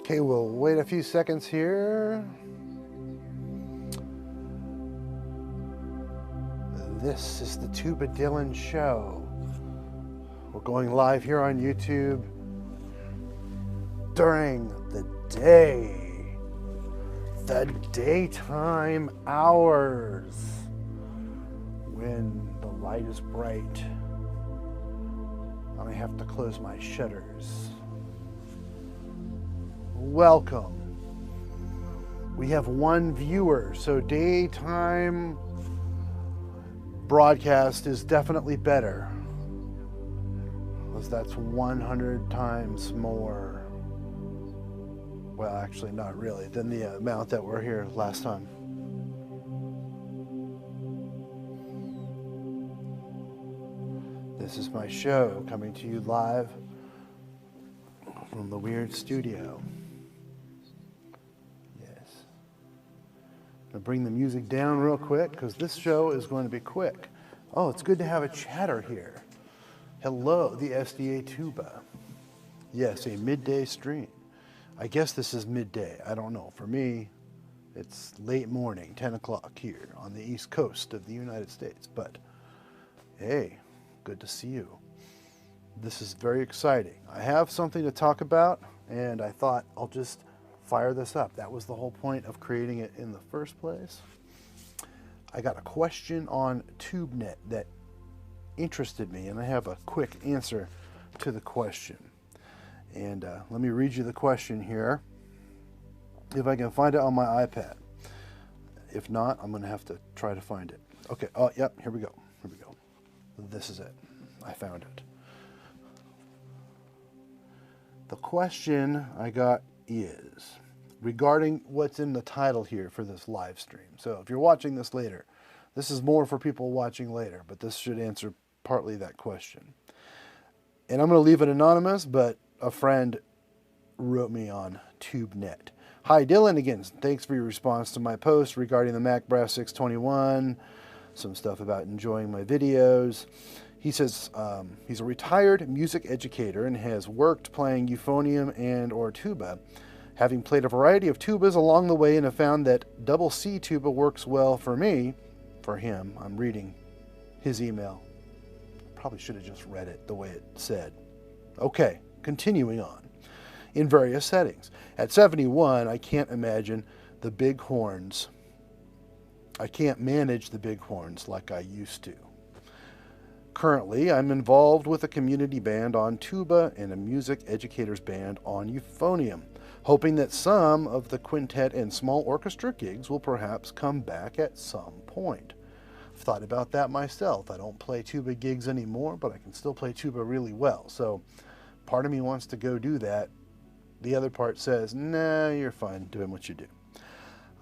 Okay, we'll wait a few seconds here. This is the Tubadylan Show. We're going live here on YouTube during the day, the daytime hours, when the light is bright and I have to close my shutters. Welcome. We have one viewer, so daytime broadcast is definitely better, because that's 100 times more. Well, actually not really, than the amount that were here last time. This is my show, coming to you live from the weird studio. I'll bring the music down real quick because this show is going to be quick. Oh, it's good to have a chatter here. Hello, the SDA Tuba. Yes, a midday stream. I guess this is midday. I don't know. For me, it's late morning, 10 o'clock here on the East Coast of the United States. But hey, good to see you. This is very exciting. I have something to talk about, and I thought I'll just fire this up. That was the whole point of creating it in the first place. I got a question on TubeNet that interested me, and I have a quick answer to the question. And let me read you the question here, if I can find it on my iPad. If not, I'm going to have to try to find it. Okay, oh, yep, here we go. Here we go. This is it. I found it. The question I got is regarding what's in the title here for this live stream. So if you're watching this later, this is more for people watching later, but this should answer partly that question. And I'm going to leave it anonymous, but a friend wrote me on TubeNet. Hi, Dylan again. Thanks for your response to my post regarding the Mac Brass 621, some stuff about enjoying my videos. He says he's a retired music educator and has worked playing euphonium and or tuba, having played a variety of tubas along the way, and have found that double C tuba works well for me. For him, I'm reading his email. Probably should have just read it the way it said. Okay, continuing on. In various settings. At 71, I can't imagine the big horns. I can't manage the big horns like I used to. Currently, I'm involved with a community band on tuba and a music educator's band on euphonium, hoping that some of the quintet and small orchestra gigs will perhaps come back at some point. I've thought about that myself. I don't play tuba gigs anymore, but I can still play tuba really well. So part of me wants to go do that. The other part says, nah, you're fine doing what you do.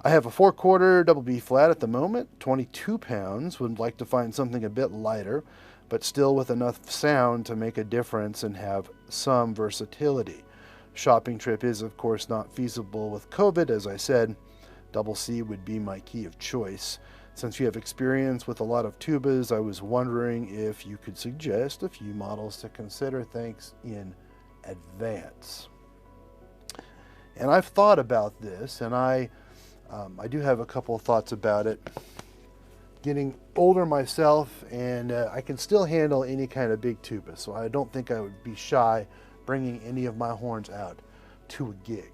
I have a 4/4 double B flat at the moment, 22 pounds, would like to find something a bit lighter, but still with enough sound to make a difference and have some versatility. Shopping trip is, of course, not feasible with COVID, as I said. Double C would be my key of choice. Since you have experience with a lot of tubas, I was wondering if you could suggest a few models to consider. Thanks in advance. And I've thought about this, and I do have a couple of thoughts about it. Getting older myself, and I can still handle any kind of big tuba, so I don't think I would be shy bringing any of my horns out to a gig.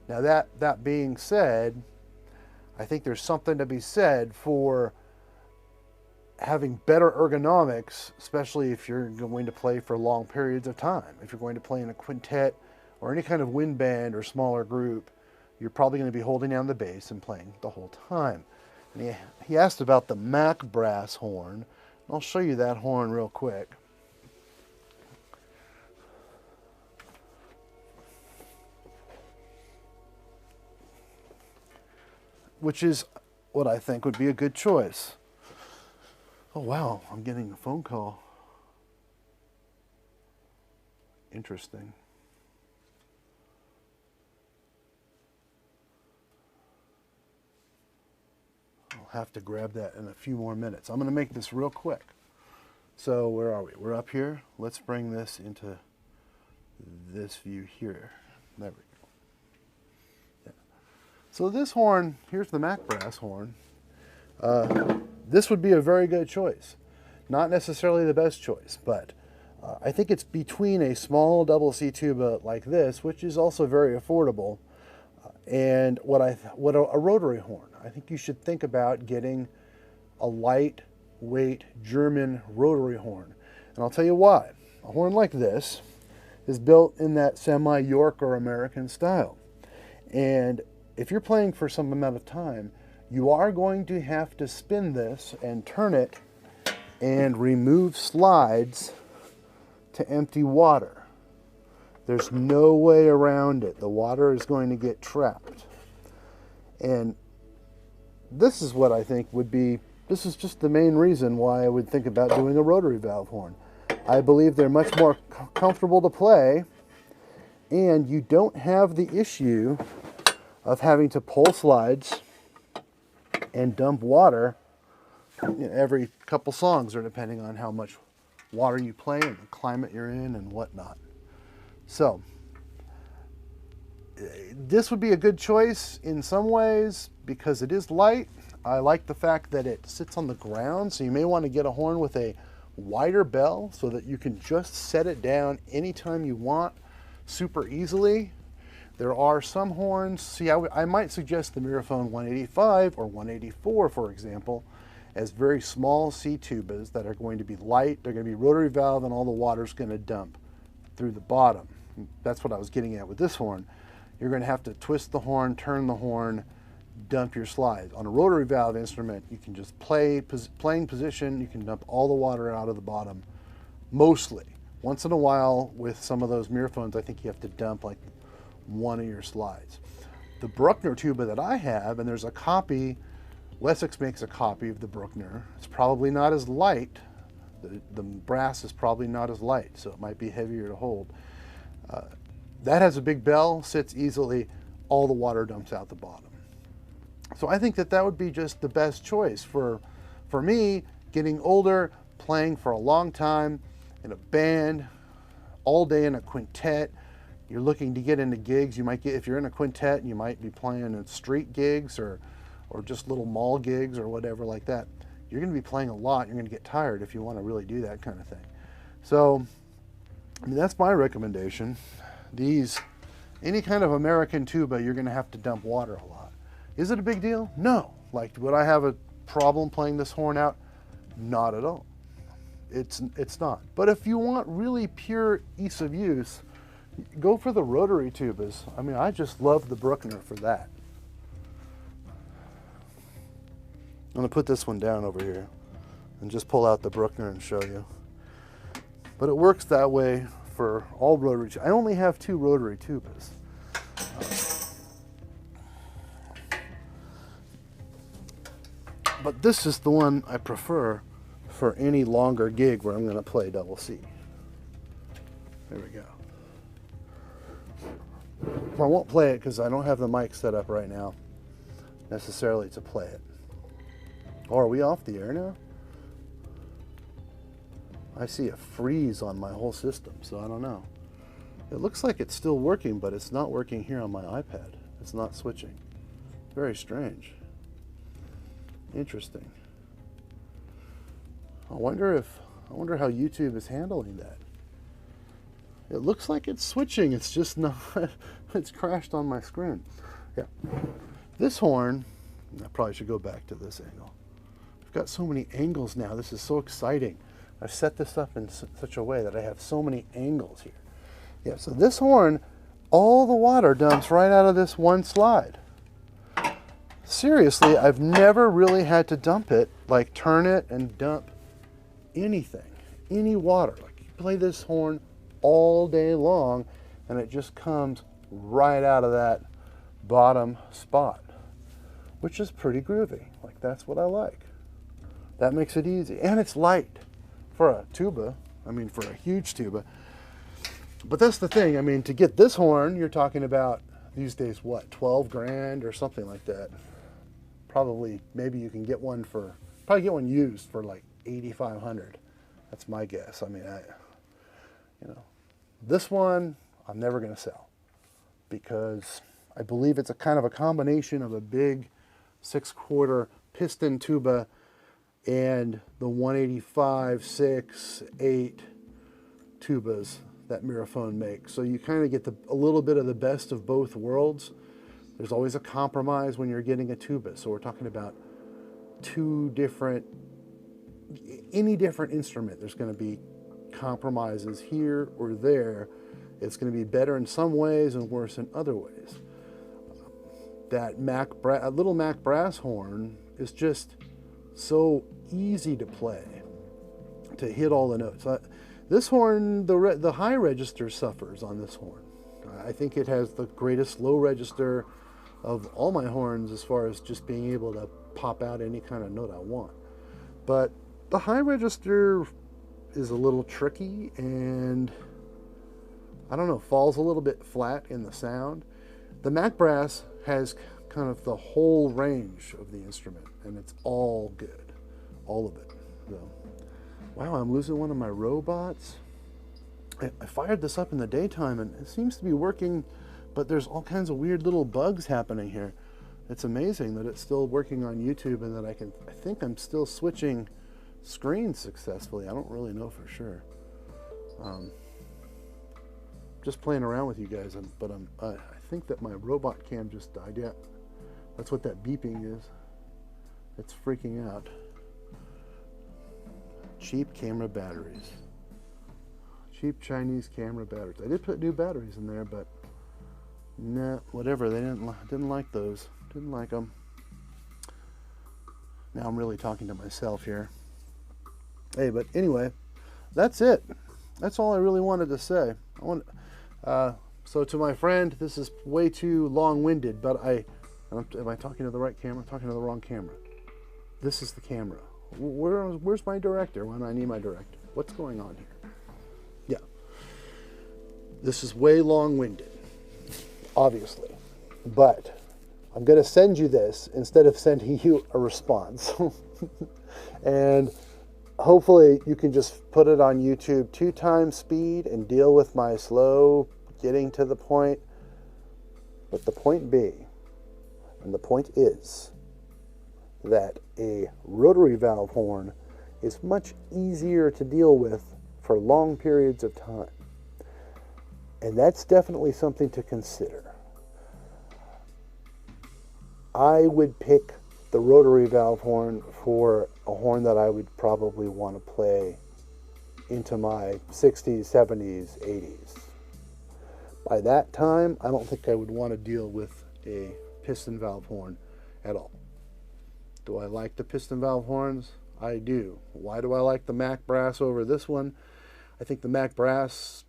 Now that being said, I think there's something to be said for having better ergonomics, especially if you're going to play for long periods of time. If you're going to play in a quintet or any kind of wind band or smaller group, you're probably going to be holding down the bass and playing the whole time. And he asked about the Mac Brass horn. I'll show you that horn real quick. Which is what I think would be a good choice. Oh wow, I'm getting a phone call. Interesting. I'll have to grab that in a few more minutes. I'm going to make this real quick. So where are we? We're up here. Let's bring this into this view here. There we go. Yeah. So this horn, here's the Mac brass horn. This would be a very good choice. Not necessarily the best choice, but I think it's between a small double C tuba like this, which is also very affordable, and what a rotary horn. I think you should think about getting a lightweight German rotary horn. And I'll tell you why. A horn like this is built in that semi-York or American style. And if you're playing for some amount of time, you are going to have to spin this and turn it and remove slides to empty water. There's no way around it. The water is going to get trapped. And this is what I think would be, this is just the main reason why I would think about doing a rotary valve horn. I believe they're much more comfortable to play, and you don't have the issue of having to pull slides and dump water every couple songs, or depending on how much water you play and the climate you're in and whatnot. So this would be a good choice in some ways because it is light. I like the fact that it sits on the ground, so you may want to get a horn with a wider bell so that you can just set it down anytime you want super easily. There are some horns, see, I might suggest the Miraphone 185 or 184, for example, as very small C tubas that are going to be light. They're going to be rotary valve, and all the water's going to dump through the bottom. That's what I was getting at with this horn. You're going to have to twist the horn, turn the horn, dump your slides. On a rotary valve instrument, you can just playing position, you can dump all the water out of the bottom, mostly. Once in a while, with some of those Miraphones, I think you have to dump like one of your slides. The Bruckner tuba that I have, and there's a copy, Wessex makes a copy of the Bruckner. It's probably not as light. The brass is probably not as light, so it might be heavier to hold. That has a big bell, sits easily, all the water dumps out the bottom. So I think that that would be just the best choice for me, getting older, playing for a long time in a band, all day in a quintet. You're looking to get into gigs. You might get, if you're in a quintet, you might be playing in street gigs or just little mall gigs or whatever like that. You're going to be playing a lot. You're going to get tired if you want to really do that kind of thing. So, I mean, that's my recommendation. Any kind of American tuba, you're going to have to dump water a lot. Is it a big deal? No. Like, would I have a problem playing this horn out? Not at all. It's not. But if you want really pure ease of use, go for the rotary tubas. I mean, I just love the Bruckner for that. I'm going to put this one down over here and just pull out the Bruckner and show you. But it works that way for all rotary. I only have 2 rotary tubas. But this is the one I prefer for any longer gig where I'm going to play double C. There we go. I won't play it because I don't have the mic set up right now necessarily to play it. Oh, are we off the air now? I see a freeze on my whole system, so I don't know. It looks like it's still working, but it's not working here on my iPad. It's not switching. Very strange. Interesting. I wonder how YouTube is handling that. It looks like it's switching. It's just not. It's crashed on my screen. Yeah. This horn, I probably should go back to this angle. I've got so many angles now. This is so exciting. I've set this up in such a way that I have so many angles here. Yeah, so this horn, all the water dumps right out of this one slide. Seriously, I've never really had to dump it, like turn it and dump anything, any water. Like, you play this horn all day long and it just comes right out of that bottom spot, which is pretty groovy. Like, that's what I like. That makes it easy, and it's light for a tuba. I mean, for a huge tuba. But that's the thing. I mean, to get this horn, you're talking about these days, what, 12 grand or something like that. Probably, maybe you can get one for, probably get one used for like 8,500. That's my guess. I mean, you know, this one, I'm never going to sell, because I believe it's a kind of a combination of a big 6/4 piston tuba and the 185, 6, 8 tubas that Miraphone makes. So you kind of get a little bit of the best of both worlds. There's always a compromise when you're getting a tuba. So we're talking about any different instrument, there's going to be compromises here or there. It's going to be better in some ways and worse in other ways. That little Mac brass horn is just so easy to play, to hit all the notes. This horn, the high register suffers on this horn. I think it has the greatest low register of all my horns as far as just being able to pop out any kind of note I want. But the high register is a little tricky and, I don't know, falls a little bit flat in the sound. The Mac brass has kind of the whole range of the instrument, and it's all good, all of it. So, wow, I'm losing one of my robots. I fired this up in the daytime, and it seems to be working, but there's all kinds of weird little bugs happening here. It's amazing that it's still working on YouTube and that I think I'm still switching screens successfully. I don't really know for sure. Just playing around with you guys, but I think that my robot cam just died. Yeah, that's what that beeping is. It's freaking out. Cheap camera batteries. Cheap Chinese camera batteries. I did put new batteries in there, but nah, whatever. They didn't like those. Didn't like them. Now I'm really talking to myself here. Hey, but anyway, that's it. That's all I really wanted to say. So to my friend, this is way too long-winded, but am I talking to the right camera? I'm talking to the wrong camera. This is the camera. Where's my director when I need my director? What's going on here? Yeah. This is way long-winded, obviously, but I'm going to send you this instead of sending you a response. And hopefully you can just put it on YouTube 2x speed and deal with my slow getting to the point. But the point being, and the point is, that a rotary valve horn is much easier to deal with for long periods of time. And that's definitely something to consider. I would pick the rotary valve horn for a horn that I would probably want to play into my 60s, 70s, 80s. By that time, I don't think I would want to deal with a piston valve horn at all. Do I like the piston valve horns? I do. Why do I like the Mac brass over this one? I think the Mac brass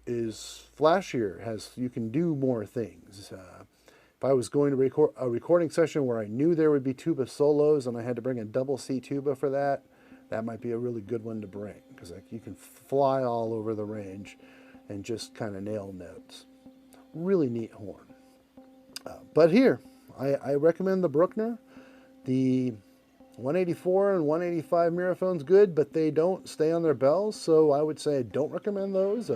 is flashier, you can do more things. If I was going to record a recording session where I knew there would be tuba solos and I had to bring a double C tuba for that, that might be a really good one to bring, because you can fly all over the range and just kind of nail notes. Really neat horn. But here, I recommend the Bruckner. The 184 and 185 Miraphone's good, but they don't stay on their bells, so I would say don't recommend those.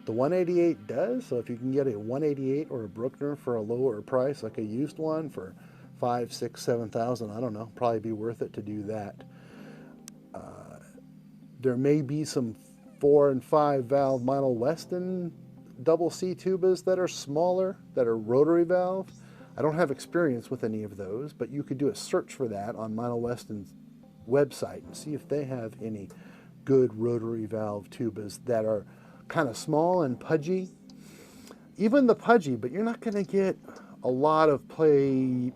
The 188 does, so if you can get a 188 or a Bruckner for a lower price, like a used one for 5, 6, 7,000, I don't know, probably be worth it to do that. There may be some 4 and 5 valve Meinl Weston double C tubas that are smaller, that are rotary valve. I don't have experience with any of those, but you could do a search for that on Meinl Weston's website and see if they have any good rotary valve tubas that are kind of small and pudgy. Even the pudgy, but you're not going to get a lot of playing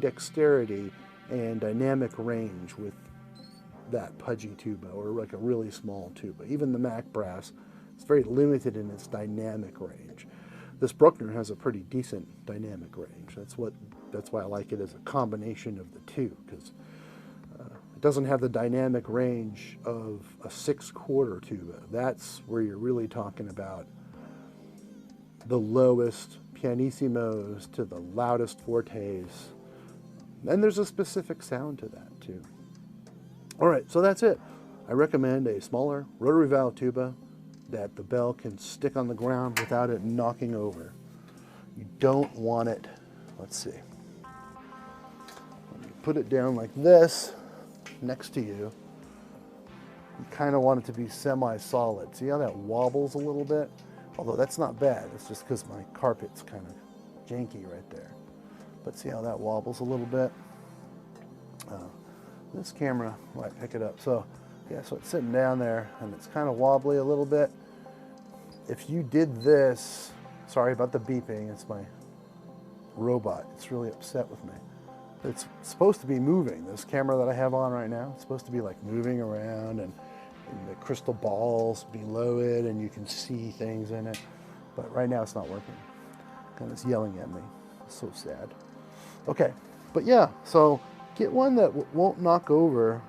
dexterity and dynamic range with that pudgy tuba, or like a really small tuba. Even the Mac brass is very limited in its dynamic range. This Bruckner has a pretty decent dynamic range. That's why I like it as a combination of the two, because it doesn't have the dynamic range of a 6/4 tuba. That's where you're really talking about the lowest pianissimos to the loudest fortes. And there's a specific sound to that too. All right, so that's it. I recommend a smaller rotary valve tuba that the bell can stick on the ground without it knocking over. You don't want it, let's see. When you put it down like this, next to you, you kind of want it to be semi-solid. See how that wobbles a little bit? Although that's not bad, it's just because my carpet's kind of janky right there. But see how that wobbles a little bit? This camera might pick it up. So yeah, so it's sitting down there and it's kind of wobbly a little bit. If you did this, sorry about the beeping, it's my robot. It's really upset with me. It's supposed to be moving. This camera that I have on right now, it's supposed to be like moving around and the crystal balls below it and you can see things in it. But right now it's not working. And it's yelling at me. It's so sad. Okay, but yeah, so get one that won't knock over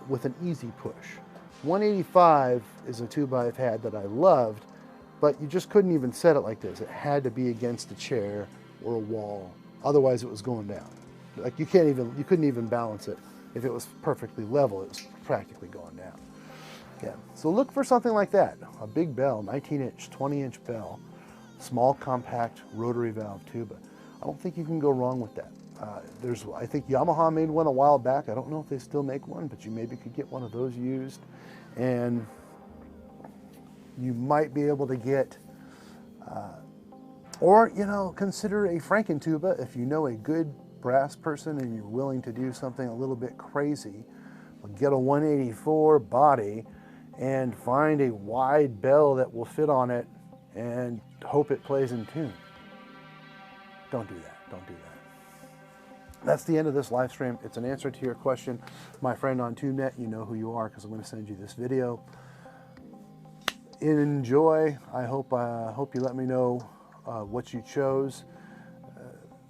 with an easy push. 185 is a tuba I've had that I loved, but you just couldn't even set it like this. It had to be against a chair or a wall. Otherwise it was going down. Like you couldn't even balance it. If it was perfectly level, it was practically going down. Yeah, so look for something like that. A big bell, 19-inch, 20-inch bell, small compact rotary valve tuba. I don't think you can go wrong with that. I think Yamaha made one a while back. I don't know if they still make one, but you maybe could get one of those used. And you might be able to get, or, you know, consider a Franken-tuba if you know a good brass person and you're willing to do something a little bit crazy. Get a 184 body and find a wide bell that will fit on it and hope it plays in tune. Don't do that. Don't do that. That's the end of this live stream. It's an answer to your question. My friend on TubeNet, you know who you are because I'm going to send you this video. Enjoy. I hope you let me know what you chose.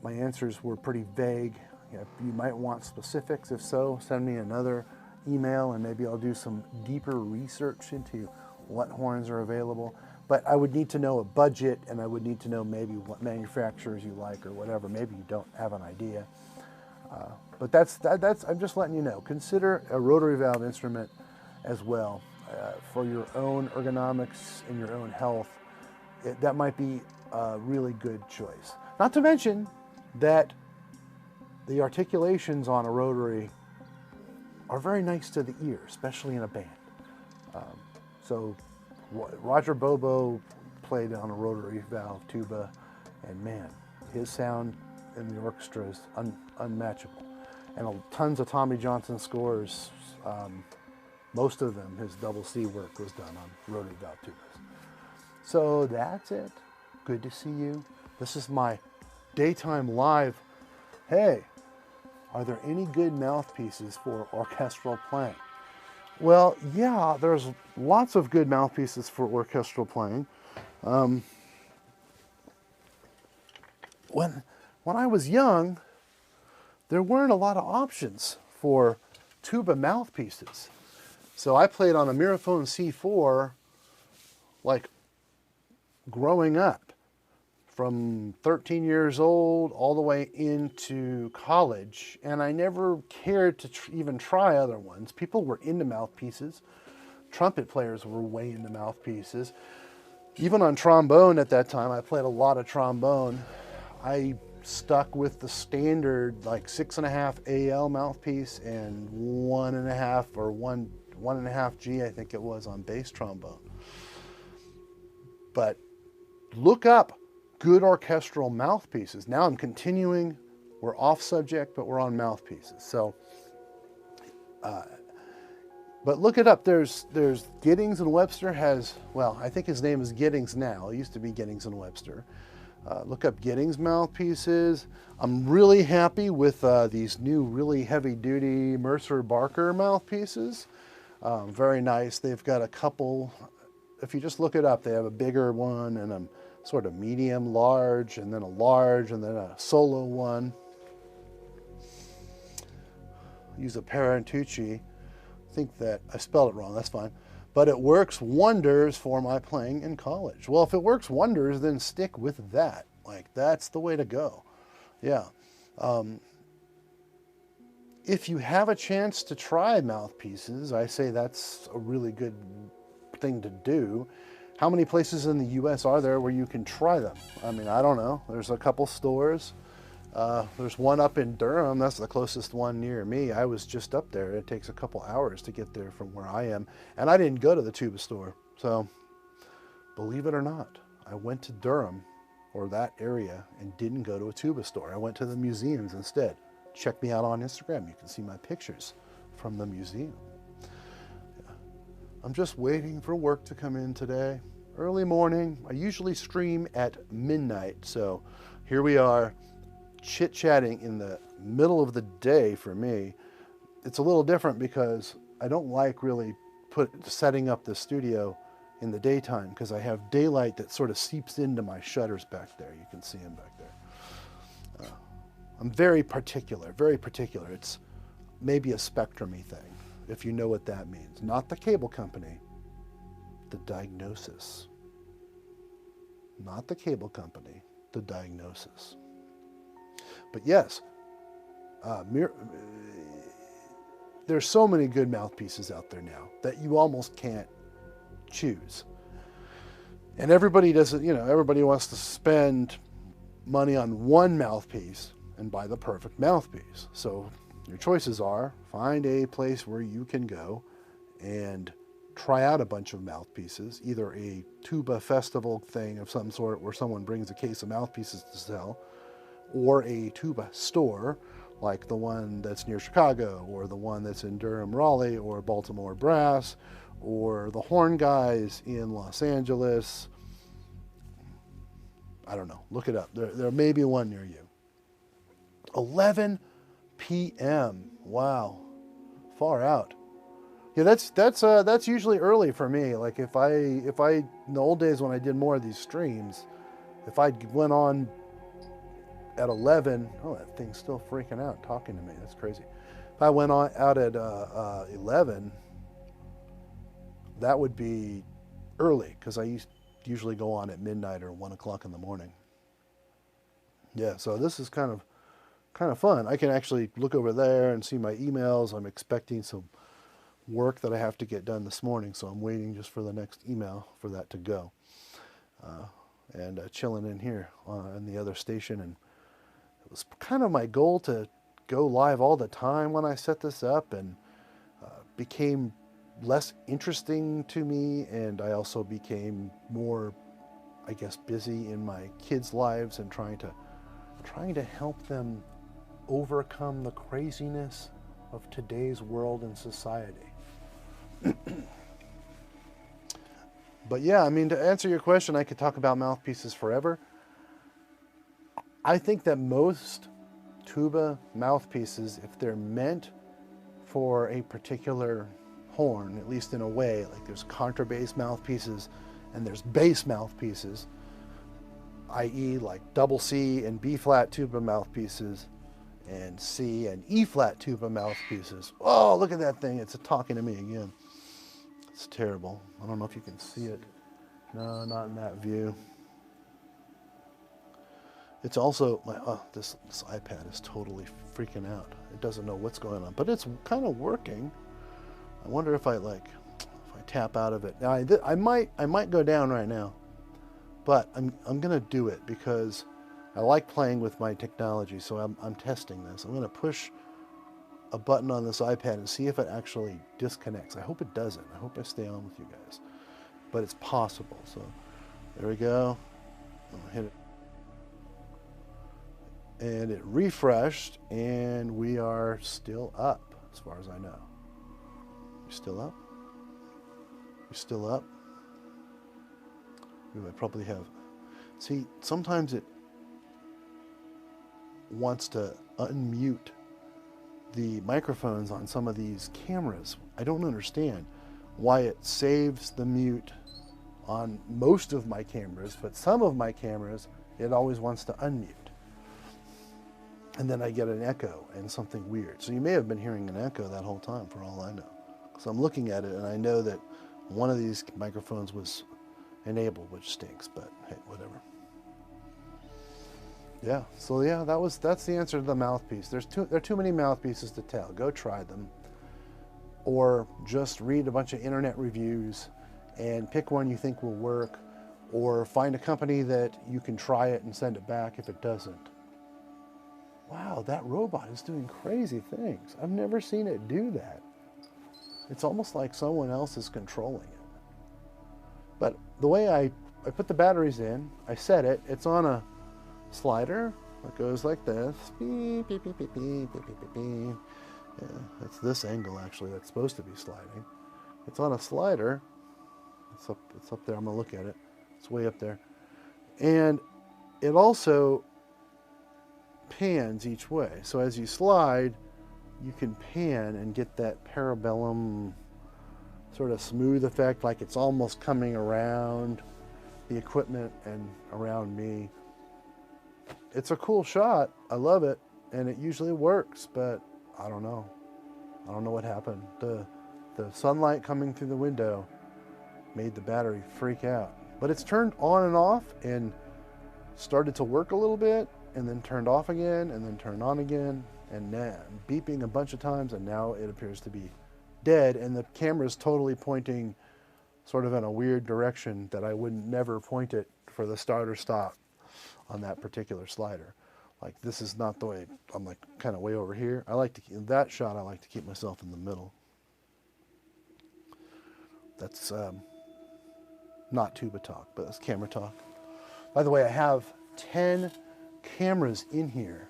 My answers were pretty vague. You might want specifics. If so, send me another email and maybe I'll do some deeper research into what horns are available. But I would need to know a budget and I would need to know maybe what manufacturers you like or whatever. Maybe you don't have an idea. But that's I'm just letting you know. Consider a rotary valve instrument as well for your own ergonomics and your own health. That might be a really good choice. Not to mention that the articulations on a rotary are very nice to the ear, especially in a band. So Roger Bobo played on a rotary valve tuba, and man, his sound in the orchestra is unmatchable. And tons of Tommy Johnson scores, most of them, his double C work was done on rotary valve tubas. So that's it. Good to see you. This is my daytime live. Hey, are there any good mouthpieces for orchestral playing? Well, yeah, there's lots of good mouthpieces for orchestral playing. When I was young, there weren't a lot of options for tuba mouthpieces. So I played on a Miraphone C4 like growing up. From 13 years old all the way into college, and I never cared to even try other ones. People were into mouthpieces. Trumpet players were way into mouthpieces. Even on trombone at that time, I played a lot of trombone. I stuck with the standard like 6.5 AL mouthpiece and 1.5 or 1.5 G, I think it was, on bass trombone. But look up good orchestral mouthpieces. Now I'm continuing, we're off subject, but we're on mouthpieces. So, but look it up. There's Giddings and Webster has, well, I think his name is Giddings now. It used to be Giddings and Webster. Look up Giddings mouthpieces. I'm really happy with these new really heavy duty Mercer Barker mouthpieces. Very nice. They've got a couple, if you just look it up, they have a bigger one and a sort of medium, large, and then a large, and then a solo one. Use a Parantucci. I think that I spelled it wrong, that's fine. But it works wonders for my playing in college. Well, if it works wonders, then stick with that. Like, that's the way to go. Yeah. If you have a chance to try mouthpieces, I say that's a really good thing to do. How many places in the US are there where you can try them? I mean, I don't know. There's a couple stores. There's one up in Durham. That's the closest one near me. I was just up there. It takes a couple hours to get there from where I am. And I didn't go to the Tuba store. So believe it or not, I went to Durham or that area and didn't go to a Tuba store. I went to the museums instead. Check me out on Instagram. You can see my pictures from the museum. Yeah. I'm just waiting for work to come in today. Early morning. I usually stream at midnight. So here we are, chit-chatting in the middle of the day for me. It's a little different because I don't like really setting up the studio in the daytime because I have daylight that sort of seeps into my shutters back there. You can see them back there. I'm very particular, very particular. It's maybe a spectrum-y thing, if you know what that means. Not the cable company, the diagnosis. Not the cable company, the diagnosis. But yes, there's so many good mouthpieces out there now that you almost can't choose. And everybody doesn't, everybody wants to spend money on one mouthpiece and buy the perfect mouthpiece. So your choices are find a place where you can go and try out a bunch of mouthpieces, either a tuba festival thing of some sort where someone brings a case of mouthpieces to sell, or a tuba store like the one that's near Chicago, or the one that's in Durham, Raleigh, or Baltimore Brass, or the Horn Guys in Los Angeles. I don't know. Look it up. There may be one near you. 11 p.m. Wow. Far out. Yeah, that's usually early for me. Like if I in the old days when I did more of these streams, if I went on at 11, oh, that thing's still freaking out talking to me. That's crazy. If I went on out at 11, that would be early because I usually go on at midnight or 1 o'clock in the morning. Yeah, so this is kind of fun. I can actually look over there and see my emails. I'm expecting some work that I have to get done this morning, so I'm waiting just for the next email for that to go. And chilling in here on the other station. And it was kind of my goal to go live all the time when I set this up, and became less interesting to me, and I also became more, I guess, busy in my kids' lives and trying to help them overcome the craziness of today's world and society. But yeah, I mean, to answer your question, I could talk about mouthpieces forever. I think that most tuba mouthpieces, if they're meant for a particular horn, at least in a way, like there's contrabass mouthpieces and there's bass mouthpieces, i.e. like double C and B flat tuba mouthpieces and C and E flat tuba mouthpieces. Oh, look at that thing. It's talking to me again. It's terrible. I don't know if you can see it. No, not in that view. It's also, this iPad is totally freaking out. It doesn't know what's going on, but it's kind of working. I wonder if I tap out of it. Now, I might go down right now, but I'm gonna do it because I like playing with my technology. So I'm testing this. I'm gonna push a button on this iPad and see if it actually disconnects. I hope it doesn't. I hope I stay on with you guys, but it's possible. So there we go. I'll hit it. And it refreshed, and we are still up, as far as I know. We're still up? We're still up? We would probably have... See, sometimes it wants to unmute the microphones on some of these cameras. I don't understand why it saves the mute on most of my cameras, but some of my cameras, it always wants to unmute. And then I get an echo and something weird. So you may have been hearing an echo that whole time for all I know. So I'm looking at it and I know that one of these microphones was enabled, which stinks, but hey, whatever. Yeah, so yeah, that's the answer to the mouthpiece. There are too many mouthpieces to tell. Go try them. Or just read a bunch of internet reviews and pick one you think will work, or find a company that you can try it and send it back if it doesn't. Wow, that robot is doing crazy things. I've never seen it do that. It's almost like someone else is controlling it. But the way I put the batteries in, I set it, it's on a slider that goes like this. Beep, beep, beep, beep, beep, beep, beep, beep. Yeah, that's this angle actually that's supposed to be sliding. It's on a slider. It's up there. I'm gonna look at it. It's way up there. And it also pans each way. So as you slide, you can pan and get that parabellum sort of smooth effect, like it's almost coming around the equipment and around me. It's a cool shot. I love it, and it usually works, but I don't know. I don't know what happened. The sunlight coming through the window made the battery freak out. But it's turned on and off and started to work a little bit, and then turned off again, and then turned on again, and now beeping a bunch of times, and now it appears to be dead, and the camera's totally pointing sort of in a weird direction that I would never point it for the start or stop on that particular slider. Like, this is not the way. I'm like kind of way over here. I like to keep that shot. I like to keep myself in the middle. That's not tuba talk, but that's camera talk. By the way, I have 10 cameras in here.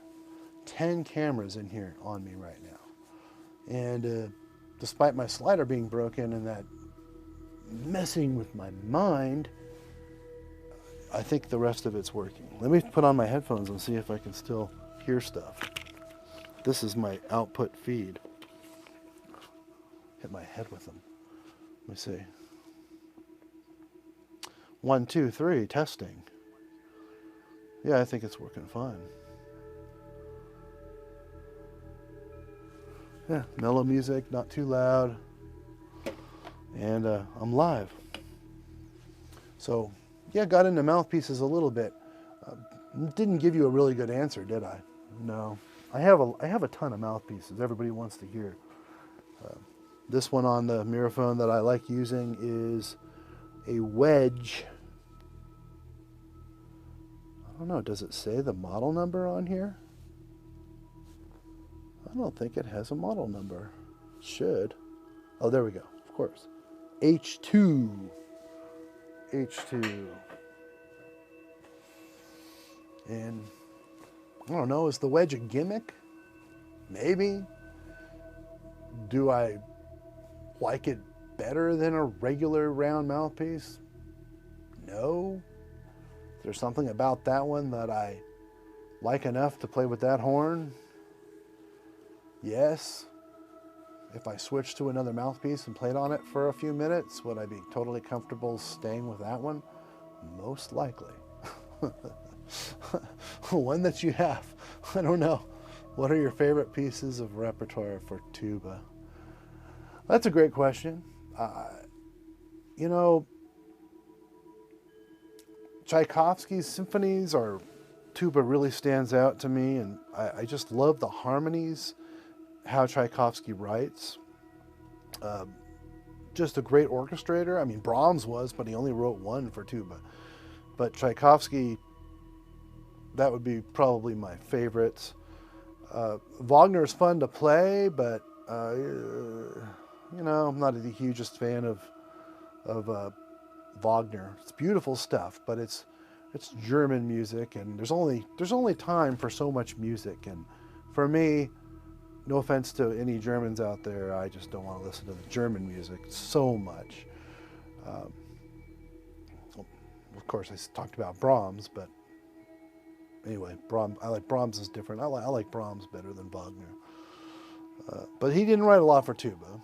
10 cameras in here on me right now. And despite my slider being broken and that messing with my mind, I think the rest of it's working. Let me put on my headphones and see if I can still hear stuff. This is my output feed. Hit my head with them. Let me see. 1, 2, 3, testing. Yeah, I think it's working fine. Yeah, mellow music, not too loud. And I'm live. So, yeah, got into mouthpieces a little bit. Didn't give you a really good answer, did I? No. I have a ton of mouthpieces. Everybody wants to hear. This one on the Miraphone that I like using is a wedge. I don't know, does it say the model number on here? I don't think it has a model number. It should. Oh, there we go. Of course. H2. H2. And I don't know, is the wedge a gimmick? Maybe. Do I like it better than a regular round mouthpiece? No. Is there something about that one that I like enough to play with that horn? Yes. If I switched to another mouthpiece and played on it for a few minutes, would I be totally comfortable staying with that one? Most likely. One that you have. I don't know. What are your favorite pieces of repertoire for tuba? That's a great question. You know, Tchaikovsky's symphonies or tuba really stands out to me, and I just love the harmonies, how Tchaikovsky writes. Just a great orchestrator. I mean, Brahms was, but he only wrote one for tuba. But Tchaikovsky, that would be probably my favorites. Wagner is fun to play, but you know, I'm not the hugest fan of Wagner. It's beautiful stuff, but it's German music, and there's only time for so much music. And for me, no offense to any Germans out there, I just don't want to listen to the German music so much. Of course, I talked about Brahms, but anyway, I like Brahms is different. I like Brahms better than Wagner. But he didn't write a lot for tuba.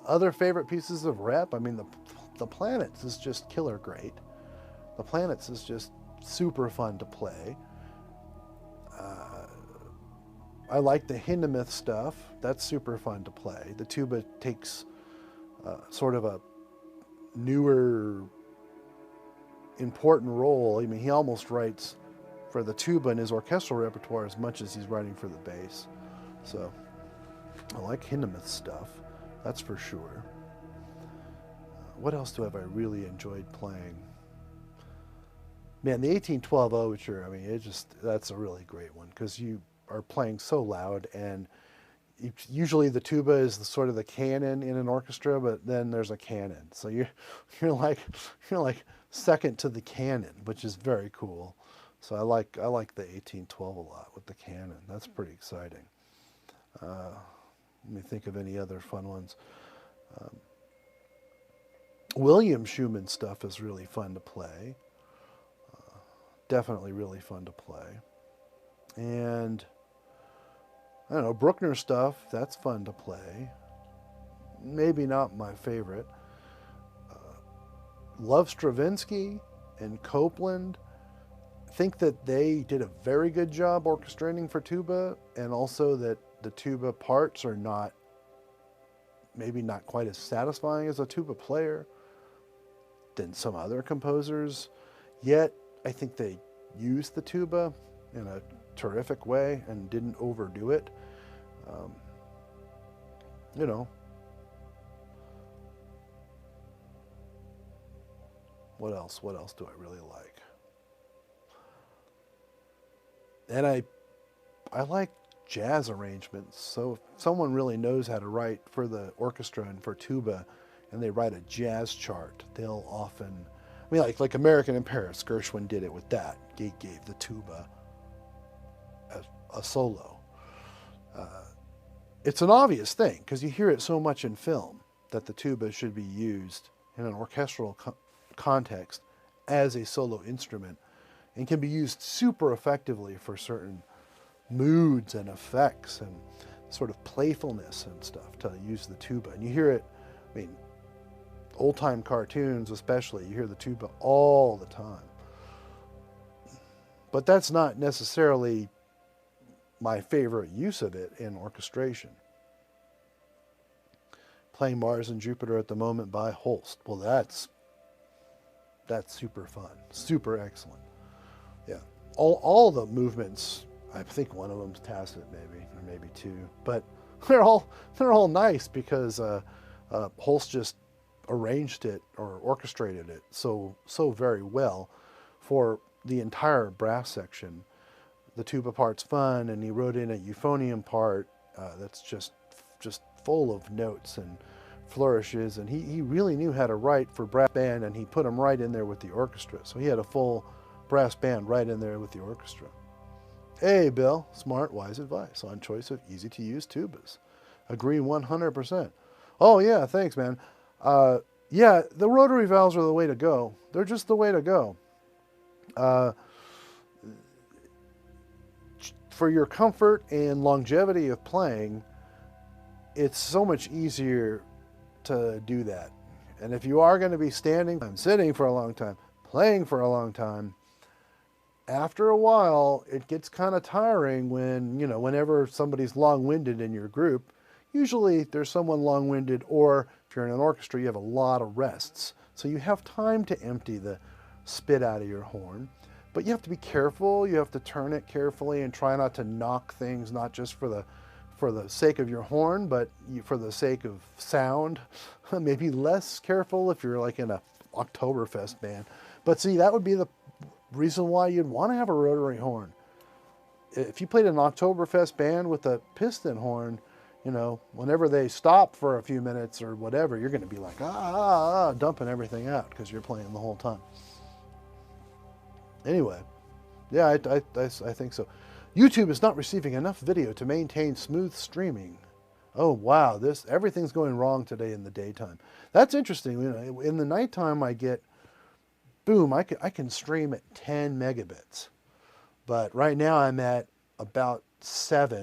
Other favorite pieces of rep, I mean, the Planets is just killer great. The Planets is just super fun to play. I like the Hindemith stuff. That's super fun to play. The tuba takes sort of a newer, important role. I mean, he almost writes for the tuba in his orchestral repertoire as much as he's writing for the bass. So I like Hindemith stuff, that's for sure. what else have I really enjoyed playing? Man, the 1812 Overture, I mean, that's a really great one because you are playing so loud, and usually the tuba is sort of the cannon in an orchestra, but then there's a cannon. So you're like second to the cannon, which is very cool. So I like the 1812 a lot with the cannon. That's pretty exciting. Let me think of any other fun ones. William Schumann stuff is really fun to play. Definitely really fun to play. And I don't know, Bruckner stuff, that's fun to play. Maybe not my favorite. Love Stravinsky and Copland. Think that they did a very good job orchestrating for tuba, and also that the tuba parts are maybe not quite as satisfying as a tuba player than some other composers. Yet, I think they used the tuba in a terrific way and didn't overdo it. You know, what else do I really like? And I like jazz arrangements. So if someone really knows how to write for the orchestra and for tuba, and they write a jazz chart, they'll often, I mean, like American in Paris, Gershwin did it with that. He gave the tuba a solo. It's an obvious thing because you hear it so much in film that the tuba should be used in an orchestral context as a solo instrument, and can be used super effectively for certain moods and effects and sort of playfulness and stuff, to use the tuba. And you hear it, I mean, old-time cartoons especially, you hear the tuba all the time. But that's not necessarily my favorite use of it in orchestration. Playing Mars and Jupiter at the Moment by Holst. Well, that's super fun, super excellent. Yeah, all the movements, I think one of them's tacit maybe, or maybe two, but they're all nice because Holst just arranged it or orchestrated it so very well for the entire brass section. The tuba part's fun, and he wrote in a euphonium part that's just full of notes and flourishes, and he really knew how to write for brass band, and he put them right in there with the orchestra. So he had a full brass band right in there with the orchestra. Hey, Bill, smart, wise advice on choice of easy-to-use tubas. Agree 100%. Oh, yeah, thanks, man. Yeah, the rotary valves are the way to go. They're just the way to go. For your comfort and longevity of playing, it's so much easier to do that. And if you are going to be standing, sitting for a long time, playing for a long time, after a while, it gets kind of tiring when, whenever somebody's long-winded in your group. Usually there's someone long-winded, or if you're in an orchestra, you have a lot of rests. So you have time to empty the spit out of your horn. But you have to be careful. You have to turn it carefully and try not to knock things, not just for the sake of your horn, but for the sake of sound. Maybe less careful if you're like in a Oktoberfest band. But see, that would be the reason why you'd want to have a rotary horn. If you played an Oktoberfest band with a piston horn, whenever they stop for a few minutes or whatever, you're going to be like, dumping everything out because you're playing the whole time. Anyway, yeah, I think so. YouTube is not receiving enough video to maintain smooth streaming. Oh, wow, everything's going wrong today in the daytime. That's interesting. In the nighttime, I get, boom, I can stream at 10 megabits. But right now I'm at about 7.